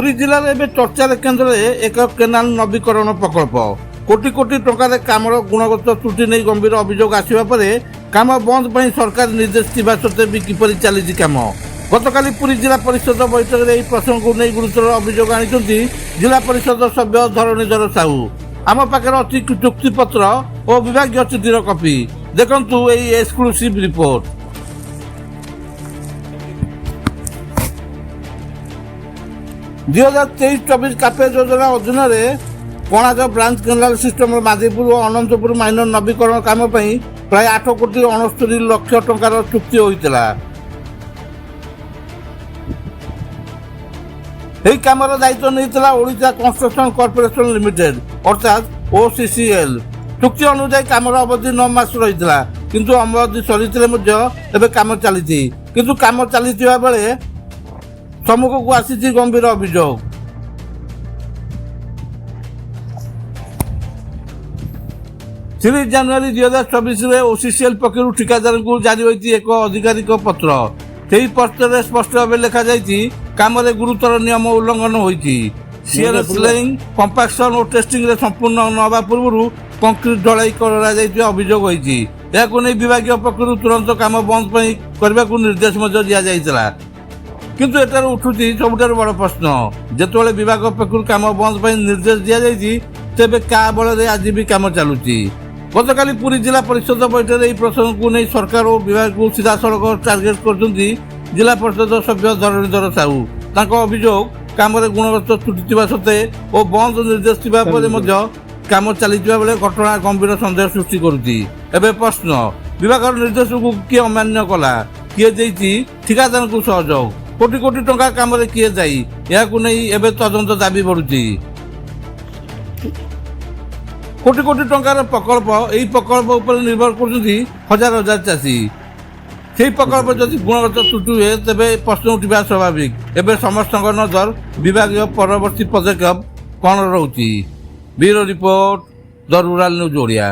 पुरी जिले में चर्चार केन्द्र में एक केनाल नवीकरण प्रकल्प कोटी कोटी टंकार कामर गुणगत त्रुटि नहीं गंभीर अभियोग आसवा पर काम बंद पर सरकार निर्देश थिबा सत्वे भी किपरि चली काम गतकाली पुरी जिला परिषद बैठक में प्रसंग को नहीं गुरुतर अभियोग आनी जिला परिषद सभ्य धरणीधर साहू आम पाखे अच्छी चुक्तिपत्र और विभाग चिठिर कपि देखु एक्सक्लूसिव रिपोर्ट। 2023-24 कापेज योजना अधीन कणाज ब्रांच केनाल सिस्टम माधीपुर और अनंतपुर माइनर नवीकरण काम प्राय 8 कोटी 69 लाख टंकार चुक्ति होता। यही कामर दायित्व नहीं ओडिशा कंस्ट्रक्शन कॉर्पोरेशन लिमिटेड अर्थात OCCL। चुक्ति अनुसार कामर अवधि 9 मास रही किंतु अवधि सरी काम चली किंतु काम चली बेले सम्मुख को आसी गंभीर अभियोग। 3 जनवरी 2024 में OCCL पक्षर ठिकादार को जारी होती एक आधिकारिक पत्र से पत्र स्पष्ट भाव लिखा काम गुरुतर नियम उल्लंघन होती सीएल स्लेइंग कंपाक्शन और टेस्टिंग रे संपूर्ण नवा पूर्व कंक्रीट ढलाई कर अभियोग होती विभाग पक्षर तुरंत काम बंद करने को निर्देश दिया किंतु एटार उठुची सबुठार बड़ प्रश्न जिते विभाग पक्षर काम बंद निर्देश दि तेज क्या बल आज भी काम चलुची। गतकाली पुरी जिला परिषद बैठक में प्रसंग को नहीं सरकार और विभाग को सीधा सड़क टार्गेट कर जिला परिषद सभ्य धरणीधर साहू अभियोग काम गुणगत त्रुटि सत्वे और बंद निर्देश काम चली बेले घटना गंभीर सन्देह सृष्टि करुच्ची। प्रश्न विभाग निर्देश को किए अमान्य कला किए ठिकादार को सहयोग कोटी कोटी टंका काम किए जाए नहीं तदंत दाबी बढ़ुची। कोटी कोटी टंकार प्रकल्प यही प्रकल्प उपर निर्भर कर हजार हजार चाषी से प्रकल्प जदि गुणगत त्रुटि हुए तेज प्रश्न उठा स्वाभाविक। एवं समस्त नजर विभाग परवर्ती पदक्षेप कौन रोचे। Bureau report the rural news Odia.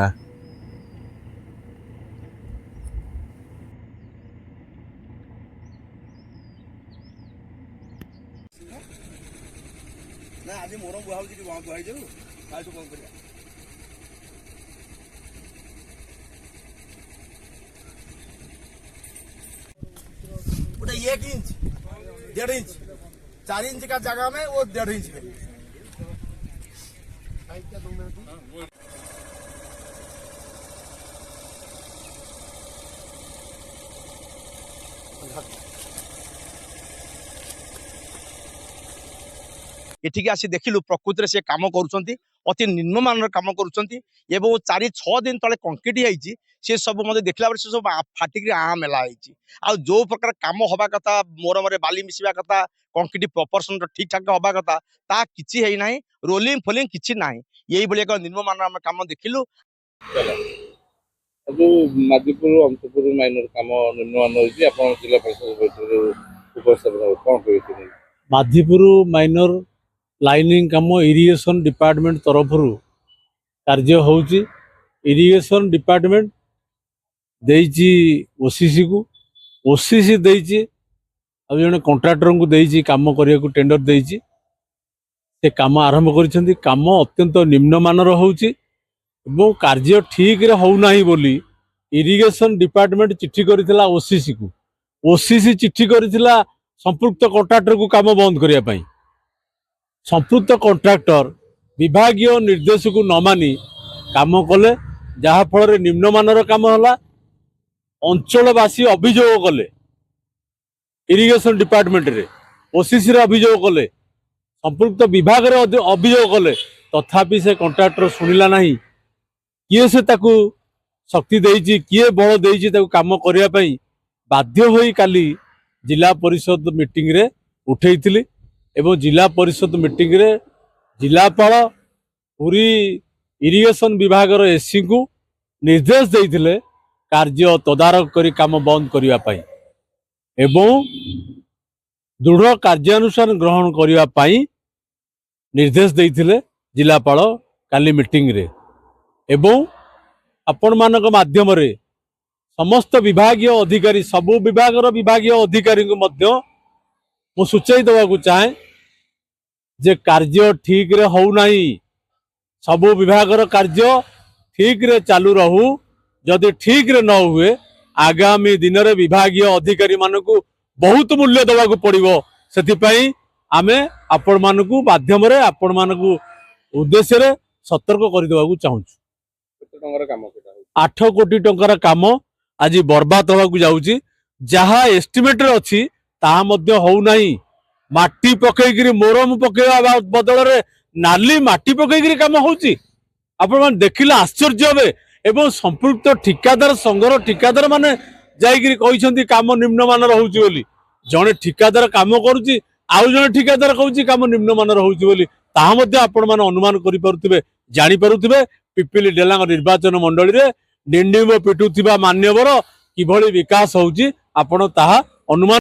आज मोर बुआ बुआई जाऊ कौन कर गोटे 1 इंच 1.5 इंच 4 इंच का जगह में वो 1.5 इंच है। एठिक आसी देखिलु प्रकृति से काम करुँच अति निम्नमान काम करुँच 4-6 दिन तले कंक्रीट होती सी सब मतलब देखला से सब फाटिक आँ मेला आ जो प्रकार काम हवा कथा मोर मोरे बाली मिसवा कथा कंक्रीट प्रपोर्शन ठीक ठाक हवा कथा ता किछि है ना रोलिंग फोलिंग किछि ना यही भाई एक निम्नमान काम देखिलु। जो माधीपुर अंतपुर माइनर काम निम्नमान जिला परिषद कौन माधीपुर माइनर लाइनिंग काम इरिगेशन डिपार्टमेंट तरफ कार्य होची। इरिगेशन डिपार्टमेंट देइची OCC को OCC देइची अब जने कॉन्ट्रैक्टर को देइची काम करिया को टेंडर देइची से काम आरंभ करिसेंती। काम अत्यंत निम्नमानर होची एवं कार्य ठीक रे हो नाही बोली इरिगेशन डिपार्टमेंट चिट्ठी करितला OCC को OCC चिट्ठी करितला संपुक्त कॉन्ट्रैक्टर को काम बंद करिया पई। संपुक्त कॉन्ट्रैक्टर विभागीय निर्देश को न मानी काम कले जहा फल निम्नमानर काम होला। अंचलवासी अभियोग कले इरिगेशन डिपार्टमेंट रे OCC रे अभियोग कले संपुक्त विभाग रे अभियोग कले तथापि से कॉन्ट्रैक्टर सुनिला नहीं किए से ताकू शक्ति देइची किए बल देइची ताकू काम करिया पई बाध्य होई काली जिला परिषद मीटिंग रे उठेइथिली एवं जिला परिषद मीटिंग रे जिलापाल पूरी इरिगेशन विभाग SC को निर्देश देइथिले कार्य तदारक करी काम बंद करिया पाई एवं दृढ़ कार्यानुष्ठान ग्रहण करिया पाई निर्देश देइथिले जिलापाल काली मीटिंग रे। एवं आपण मानक माध्यम रे समस्त विभागीय अधिकारी सबु विभाग विभागीय अधिकारी को मध्य मु सूचाई देवा चाहे जे कार्य ठीक रे हो नहीं सबु विभागर कार्य ठीक रे चालू रहू जदि ठीक रे न हुए आगामी दिन में विभागीय अधिकारी मानकु बहुत मूल्य देवाक पड़ो से आमे आपण मानकु माध्यम रे आपण मानकु उद्देश्य रे सतर्क कर देवाक चाहूँ। କେତେ ଟଙ୍କାର କାମ ସେଟା ହଉଛି? 8 कोटी टंकार काम आज बर्बाद होगा जाऊँगी जहाँ एस्टिमेट रे अच्छी ताहा मध्य हो नहीं माटी पकईकरी मोरम पकेवा बदल रे नाली माटी पकईकरी काम होची आपण माने देखिले आश्चर्य हे एवं संपृक्त ठिकादार संघर ठिकादार माने जाईकरी कहिसंती काम निम्नमानर होची बोली जणे ठिकादार काम करूची आउ जणे ठिकादार कहूची काम निम्नमानर होची बोली ताहा मध्य आपण माने अनुमान करि पारुथिबे जानि पारुथिबे पिपिली डेलांग निर्वाचन मंडली रे डिंडिम पिटुथिबा मान्यवर किभଳି विकास होची आपण ताहा अनुमान